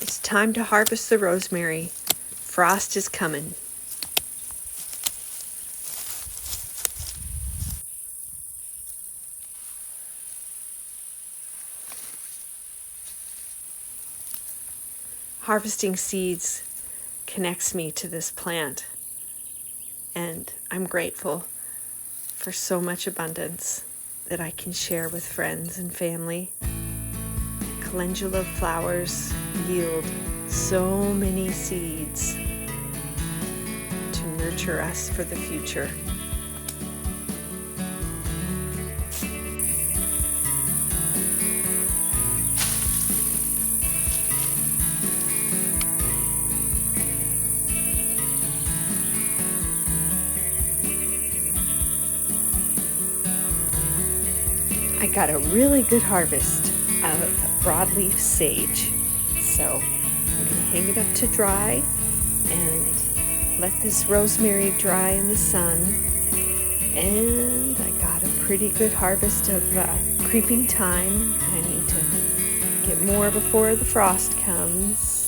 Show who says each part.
Speaker 1: It's time to harvest the rosemary. Frost is coming. Harvesting seeds connects me to this plant, and I'm grateful for so much abundance that I can share with friends and family. Calendula flowers yield so many seeds to nurture us for the future. I got a really good harvest of broadleaf sage, so I'm going to hang it up to dry and let this rosemary dry in the sun. And I got a pretty good harvest of creeping thyme. I need to get more before the frost comes.